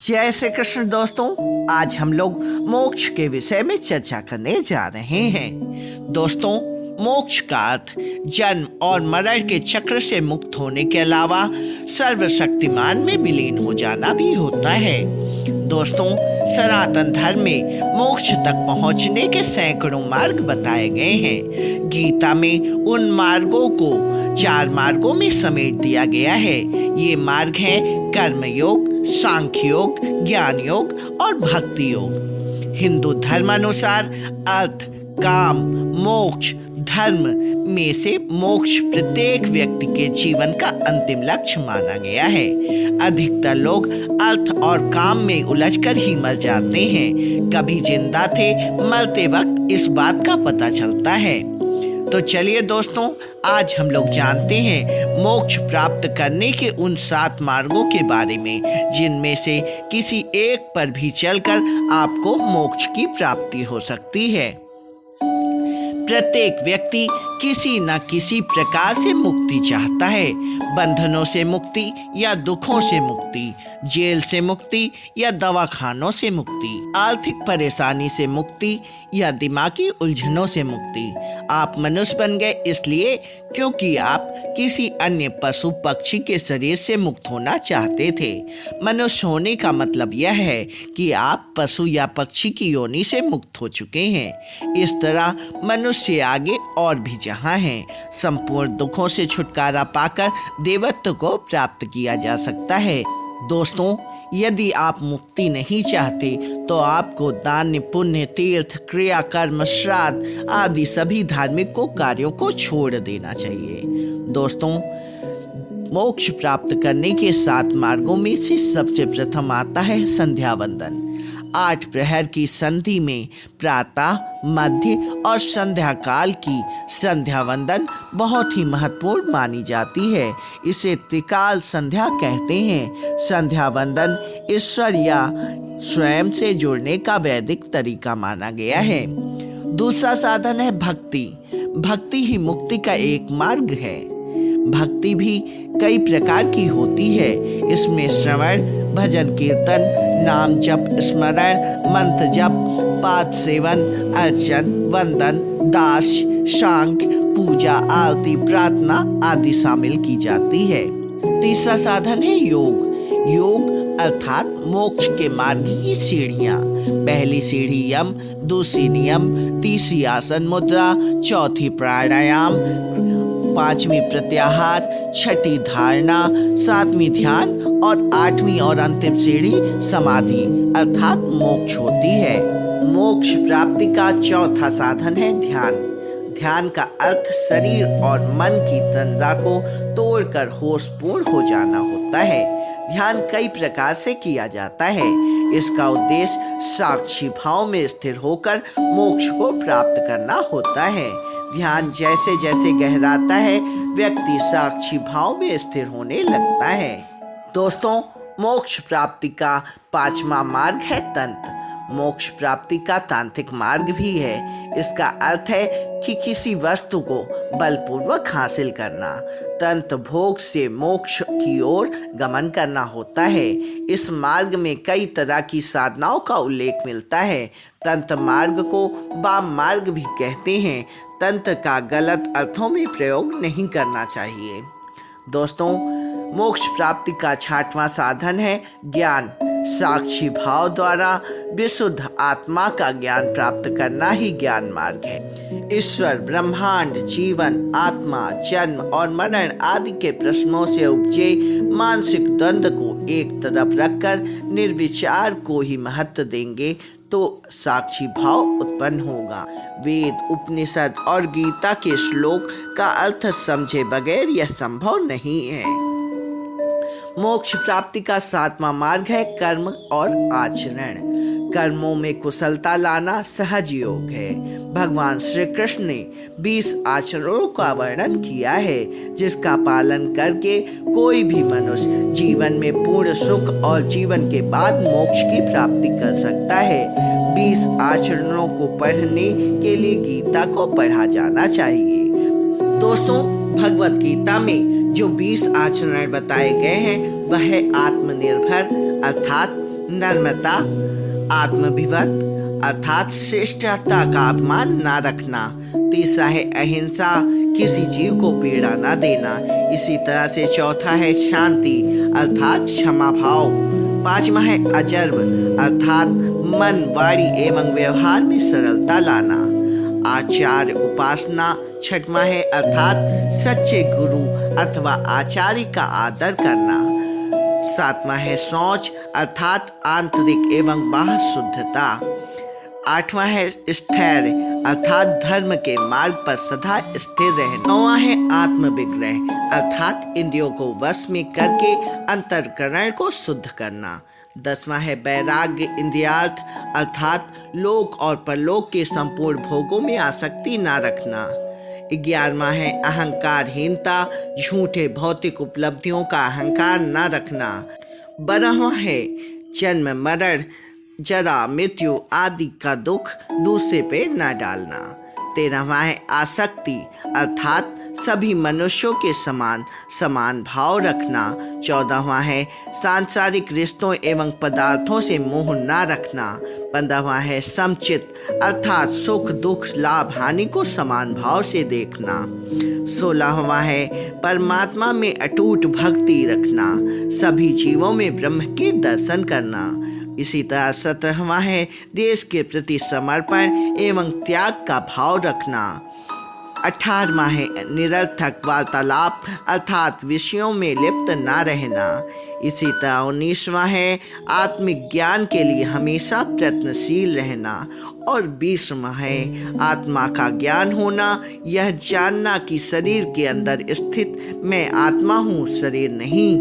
जय श्री कृष्ण दोस्तों, आज हम लोग मोक्ष के विषय में चर्चा करने जा रहे हैं। दोस्तों, मोक्ष का अर्थ जन्म और मरण के चक्र से मुक्त होने के अलावा सर्वशक्तिमान में विलीन हो जाना भी होता है। दोस्तों, सनातन धर्म में मोक्ष तक पहुंचने के सैकड़ों मार्ग बताए गए हैं। गीता में उन मार्गों को 4 मार्गों में समेट दिया गया है। ये मार्ग हैं कर्म योग, सांख्य योग, ज्ञान योग और भक्ति योग। हिंदू धर्मानुसार अर्थ, काम, मोक्ष, धर्म में से मोक्ष प्रत्येक व्यक्ति के जीवन का अंतिम लक्ष्य माना गया है। अधिकतर लोग अर्थ और काम में उलझकर ही मर जाते हैं। कभी जिंदा थे, मरते वक्त इस बात का पता चलता है। तो चलिए दोस्तों, आज हम लोग जानते हैं मोक्ष प्राप्त करने के उन 7 मार्गों के बारे में, जिनमें से किसी एक पर भी चलकर आपको मोक्ष की प्राप्ति हो सकती है। प्रत्येक व्यक्ति किसी न किसी प्रकार से मुक्ति चाहता है। बंधनों से मुक्ति या दुखों से मुक्ति, जेल से मुक्ति या दवाखानों से मुक्ति, आर्थिक परेशानी से मुक्ति या दिमागी उलझनों से मुक्ति। आप मनुष्य बन गए इसलिए क्योंकि आप किसी अन्य पशु पक्षी के शरीर से मुक्त होना चाहते थे। मनुष्य होने का मतलब यह है कि आप पशु या पक्षी की योनि से मुक्त हो चुके हैं। इस तरह मनुष्य से आगे और भी जहां हैं। संपूर्ण दुखों से छुटकारा पाकर देवत्व को प्राप्त किया जा सकता है। दोस्तों, यदि आप मुक्ति नहीं चाहते तो आपको दान, पुण्य, तीर्थ, क्रिया, कर्म, श्राद्ध आदि सभी धार्मिक कार्यों को छोड़ देना चाहिए। दोस्तों, मोक्ष प्राप्त करने के 7 मार्गों में से सबसे प्रथम आता है संध्या वंदन। 8 प्रहर की संधि में प्रातः, मध्य और संध्या काल की संध्या वंदन बहुत ही महत्वपूर्ण मानी जाती है। इसे त्रिकाल संध्या कहते हैं। संध्या वंदन ईश्वर या स्वयं से जुड़ने का वैदिक तरीका माना गया है। दूसरा साधन है भक्ति। भक्ति ही मुक्ति का एक मार्ग है। भक्ति भी कई प्रकार की होती है। इसमें श्रवण, भजन, कीर्तन, नाम जप, स्मरण, मंत्र जप, पाठ सेवन, अर्चन, वंदन, दास, शांख, पूजा, आरती, प्रार्थना आदि शामिल की जाती है। तीसरा साधन है योग। योग अर्थात मोक्ष के मार्ग की सीढ़ियाँ। पहली सीढ़ी यम, दूसरी नियम, तीसरी आसन मुद्रा, चौथी प्राणायाम, 5वीं प्रत्याहार, 6ठी धारणा, 7वीं ध्यान और 8वीं और अंतिम सीढ़ी समाधि अर्थात मोक्ष होती है। मोक्ष प्राप्ति का चौथा साधन है ध्यान। ध्यान का अर्थ शरीर और मन की तंद्रा को तोड़कर होशपूर्ण हो जाना होता है। ध्यान कई प्रकार से किया जाता है। इसका उद्देश्य साक्षी भाव में स्थिर होकर मोक्ष को प्राप्त करना होता है। ध्यान जैसे जैसे गहराता है, व्यक्ति साक्षी भाव में स्थिर होने लगता है। दोस्तों, मोक्ष प्राप्ति का 5वां मार्ग है तंत्र। मोक्ष प्राप्ति का तांत्रिक मार्ग भी है। इसका अर्थ है कि किसी वस्तु को बलपूर्वक हासिल करना। तंत्र भोग से मोक्ष की ओर गमन करना होता है। इस मार्ग में कई तरह की साधनाओं का उल्लेख मिलता है। तंत्र मार्ग को वाम मार्ग भी कहते हैं। तंत्र का गलत अर्थों में प्रयोग नहीं करना चाहिए। दोस्तों, मोक्ष प्राप्ति का 6वां साधन है ज्ञान। साक्षी भाव द्वारा विशुद्ध आत्मा का ज्ञान प्राप्त करना ही ज्ञान मार्ग है। ईश्वर, ब्रह्मांड, जीवन, आत्मा, जन्म और मरण आदि के प्रश्नों से उपजे मानसिक द्वंद्व को एक तरफ रखकर निर्विचार को ही महत्व देंगे तो साक्षी भाव उत्पन्न होगा। वेद, उपनिषद और गीता के श्लोक का अर्थ समझे बगैर यह संभव नहीं है। मोक्ष प्राप्ति का 7वां मार्ग है कर्म और आचरण। कर्मों में कुशलता लाना सहज योग है। भगवान श्री कृष्ण ने 20 आचरणों का वर्णन किया है, जिसका पालन करके कोई भी मनुष्य जीवन में पूर्ण सुख और जीवन के बाद मोक्ष की प्राप्ति कर सकता है। 20 आचरणों को पढ़ने के लिए गीता को पढ़ा जाना चाहिए। दोस्तों, भगवत गीता में जो 20 आचरण बताए गए हैं वह है आत्मनिर्भर अर्थात नम्रता, आत्मभिवत अर्थात श्रेष्ठता का अपमान ना रखना। तीसरा है अहिंसा, किसी जीव को पीड़ा ना देना। इसी तरह से चौथा है शांति अर्थात क्षमा भाव। पांचवा है अजर्व अर्थात मन, वाणी एवं व्यवहार में सरलता लाना। आचार्य उपासना छठवां है अर्थात सच्चे गुरु अथवा आचार्य का आदर करना। सातवां है शौच अर्थात आंतरिक एवं बाह्य शुद्धता। आठवां है स्थैर्य अर्थात धर्म के मार्ग पर सदा स्थिर रहना। नौवां है आत्मविग्रह अर्थात इंद्रियों को वश में करके अंतःकरण को शुद्ध करना। 10वां है वैराग्य इंद्रियार्थ अर्थात लोक और परलोक के संपूर्ण भोगों में आसक्ति न रखना। 11वां है अहंकारहीनता, झूठे भौतिक उपलब्धियों का अहंकार न रखना। 12वां है जन्म मरण जरा मृत्यु आदि का दुख दूसरे पे न डालना। 13वां है आसक्ति अर्थात सभी मनुष्यों के समान भाव रखना। 14वां है सांसारिक रिश्तों एवं पदार्थों से मोह न रखना। 15वां है समचित अर्थात सुख दुख लाभ हानि को समान भाव से देखना। 16वां है परमात्मा में अटूट भक्ति रखना, सभी जीवों में ब्रह्म के दर्शन करना। इसी तरह 17वां है देश के प्रति समर्पण एवं त्याग का भाव रखना। 18वां है निरर्थक वार्तालाप अर्थात विषयों में लिप्त न रहना। इसी तरह 19वां है आत्मिक ज्ञान के लिए हमेशा प्रयत्नशील रहना। और 20वां है आत्मा का ज्ञान होना, यह जानना कि शरीर के अंदर स्थित मैं आत्मा हूँ, शरीर नहीं।